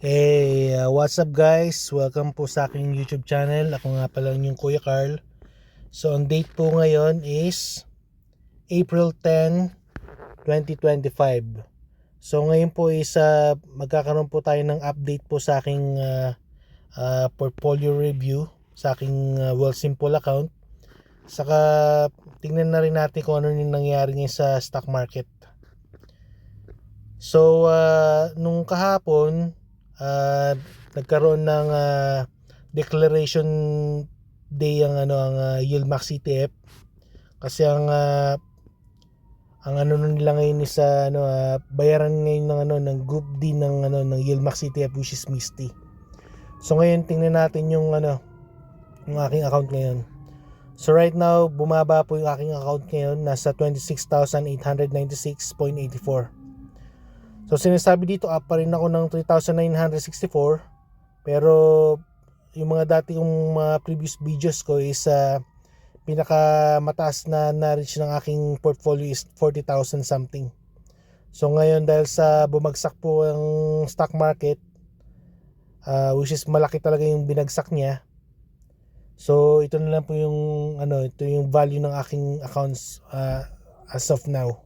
What's up guys? Welcome po sa aking YouTube channel. Ako nga pala yung Kuya Carl. So, ang date po ngayon is April 10, 2025. So, ngayon po is magkakaroon po tayo ng update po sa aking portfolio review sa aking Wealthsimple account. Saka, tingnan na rin natin kung ano yung nangyari ngayon sa stock market. So, nung kahapon, nagkaroon ng declaration day ang Yieldmax ETF kasi ang nila ngayon is bayaran ngayon ng group D ng Yieldmax ETF, which is Misty. So ngayon tingnan natin yung aking account ngayon. So right now bumaba po yung aking account ngayon, nasa 26,896.84. So sinasabi dito up pa rin ako ng 3,964, pero yung mga dati kong mga previous videos ko is pinakamataas na na-reach ng aking portfolio is 40,000 something. So ngayon dahil sa bumagsak po ang stock market, which is malaki talaga yung binagsak niya. So ito na lang po yung ito yung value ng aking accounts as of now.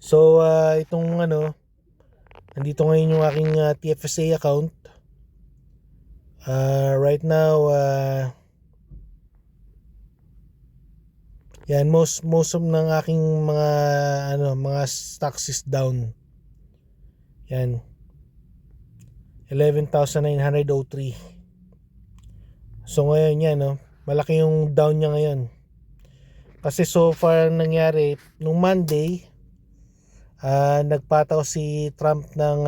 So itong nandito ngayon yung aking TFSA account. Right now yan, most of ng aking mga stocks is down. Yan. 11,903. So ngayon yan, malaki yung down niya ngayon. Kasi so far nangyari nung Monday, nagpataw si Trump ng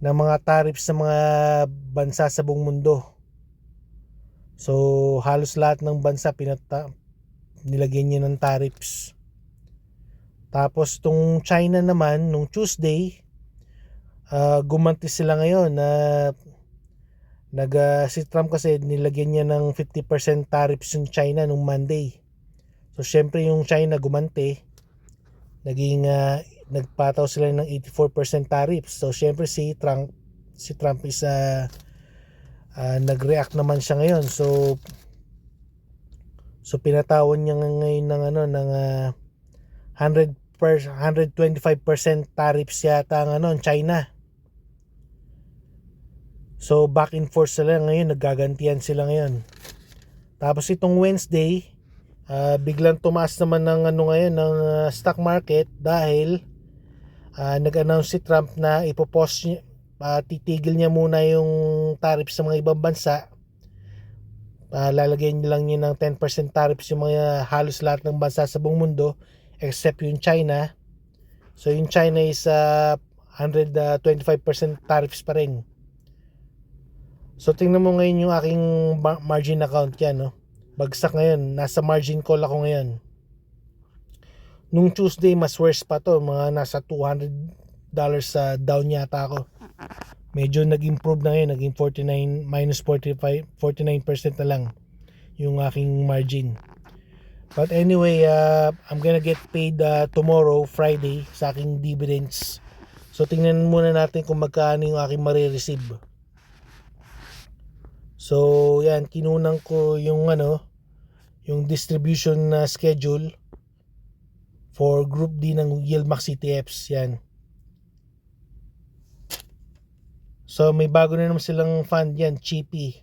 mga tariffs sa mga bansa sa buong mundo. So halos lahat ng bansa nilagyan niya ng tariffs. Tapos tong China naman nung Tuesday, gumanti sila ngayon na si Trump kasi nilagyan niya ng 50% tariffs yung China nung Monday. So syempre yung China gumanti, nagpataw sila ng 84% tariffs. So syempre si Trump is nag-react naman siya ngayon. So pinatawan niya ngayon ng 125% tariffs yata ang China. So back and forth sila ngayon, naggagantian sila ngayon. Tapos itong Wednesday, biglang tumaas naman ng ngayon ng stock market dahil nag-announce si Trump na ipopost niya, titigil niya muna yung tariff sa mga ibang bansa. Lalagyan lang niya ng 10% tariffs yung mga halos lahat ng bansa sa buong mundo except yung China. So yung China is 125% tariffs pa rin. So tingnan mo ngayon yung aking margin account yan, bagsak ngayon, nasa margin call ako ngayon. Nung Tuesday mas worse pa to, mga nasa $200 down yata ako. Medyo nag-improve na ngayon, naging 49% na lang yung aking margin. But anyway, I'm gonna get paid tomorrow, Friday, sa aking dividends. So tingnan muna natin kung magkano yung aking marireceive. So yan, kinunan ko yung yung distribution schedule for group D ng Yieldmax ETFs yan. So may bago na naman silang fund yan, CHIPI,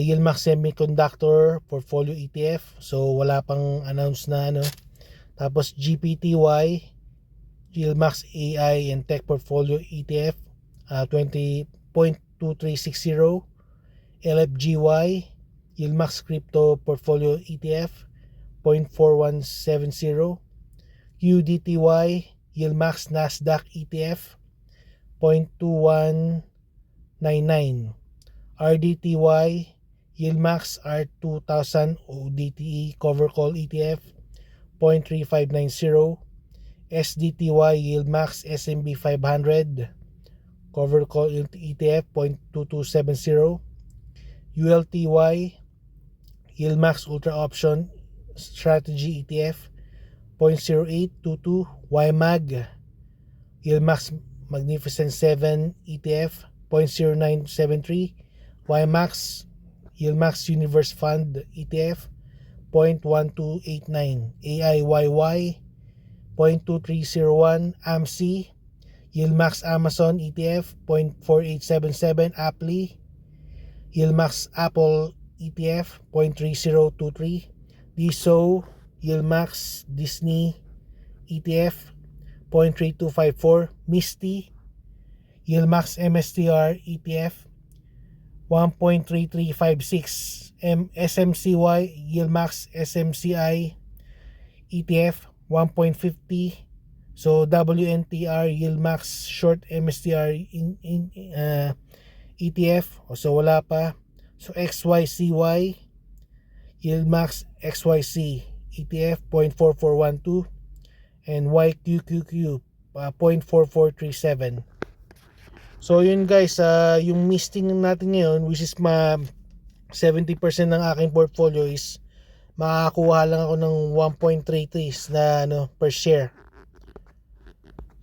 Yieldmax Semiconductor Portfolio ETF. So wala pang announce na Tapos GPTY, Yieldmax AI and Tech Portfolio ETF, 20.2360. LFGY, Yieldmax Crypto Portfolio ETF, 0.4170. UDTY, Yieldmax Nasdaq ETF, 0.2199. RDTY, Yieldmax R2000 ODTE Cover Call ETF, 0.3590. SDTY, Yieldmax SMB 500 Cover Call ETF, 0.2270. ULTY, Yieldmax Ultra Option Strategy ETF, 0.0822. YMAG, Yieldmax Magnificent 7 ETF 0.0973, YMAX Yieldmax Universe Fund ETF 0.1289, AIYY 0.2301, AMC Yieldmax Amazon ETF 0.4877, Apply Yieldmax Apple ETF 0.3023, DSO Yieldmax Disney ETF 0.3254, Misty Yieldmax MSTR ETF 1.3356, SMCY Yieldmax SMCI ETF 1.50. So WNTR Yieldmax Short MSTR ETF, so wala pa. So XYCY Yieldmax XYC ETF 0.4412 and YQQQ 0.4437. So yun guys, yung misting natin ngayon, which is 70% ng aking portfolio, is makakuha lang ako ng 1.33 na per share.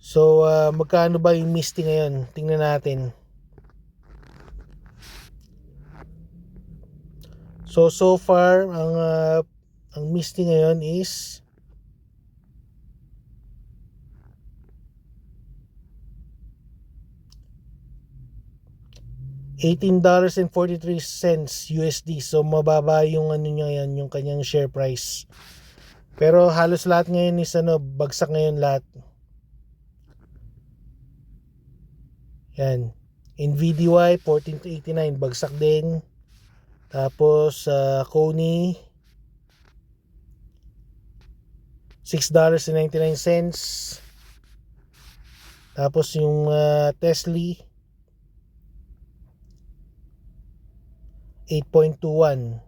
So magkano ba yung misting ngayon? Tingnan natin. So far ang misting ngayon is $18.43 USD. So mababa yung niya yan, yung kanyang share price. Pero halos lahat ngayon is bagsak ngayon lahat. Yan. NVDY 14 to 89 bagsak din. Tapos Kony $6.99. Tapos yung Tesla 8.21.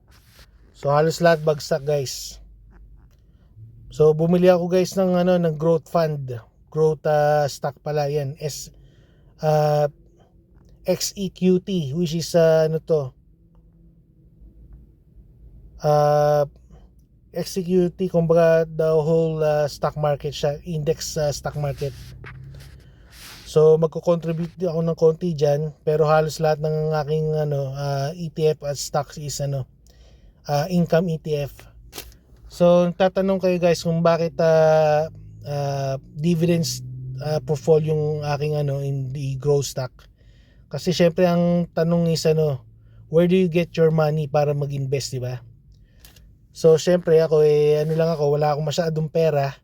So halos lahat bagsak guys. So bumili ako guys ng ng growth fund, growth stock pala yan, XEQT, which is XEQT, kumbaga the whole stock market siya, index stock market. So magko-contribute ako ng konti diyan, pero halos lahat ng aking ETF at stocks is income ETF. So tatanong kayo guys kung bakit dividends portfolio yung aking in the growth stock. Kasi syempre ang tanong is where do you get your money para mag-invest, di ba? So syempre ako lang ako, wala akong masyadong pera.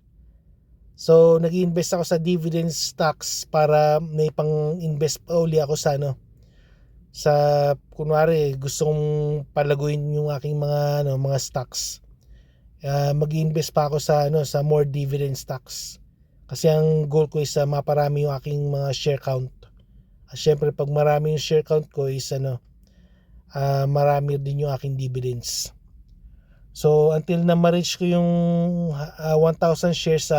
So nag-invest ako sa dividend stocks para may pang-invest pa uli ako sa sa kunwari gusto kong palaguin yung aking mga stocks. Mag-invest pa ako sa sa more dividend stocks. Kasi ang goal ko is maparami yung aking mga share count. Syempre pag marami yung share count ko is marami din yung aking dividends. So until na ma-reach ko yung 1,000 shares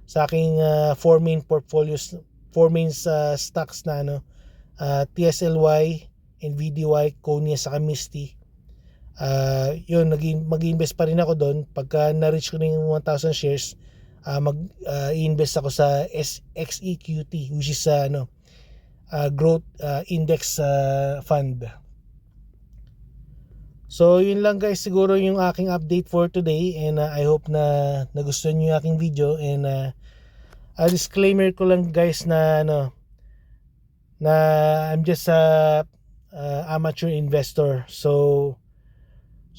sa aking 4 main portfolios, 4 main stocks na TSLY, NVDY, Kony sa Misty. Yun, mag-invest pa rin ako doon. Pagka na-reach ko na yung 1,000 shares, i-invest ako sa XEQT, which is growth index fund. So yun lang guys, siguro yung aking update for today, and I hope na nagustuhan niyo yung aking video. And a disclaimer ko lang guys na na I'm just a amateur investor. So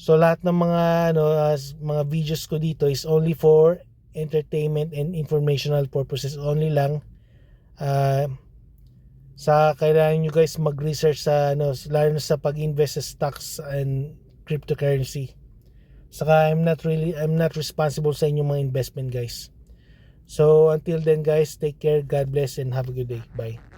lahat ng mga videos ko dito is only for entertainment and informational purposes only lang. Sa kailangan nyo guys mag-research sa lalo na sa pag-invest sa stocks and cryptocurrency. Saka I'm not responsible sa inyong mga investment guys. So until then guys, take care, God bless, and have a good day. Bye.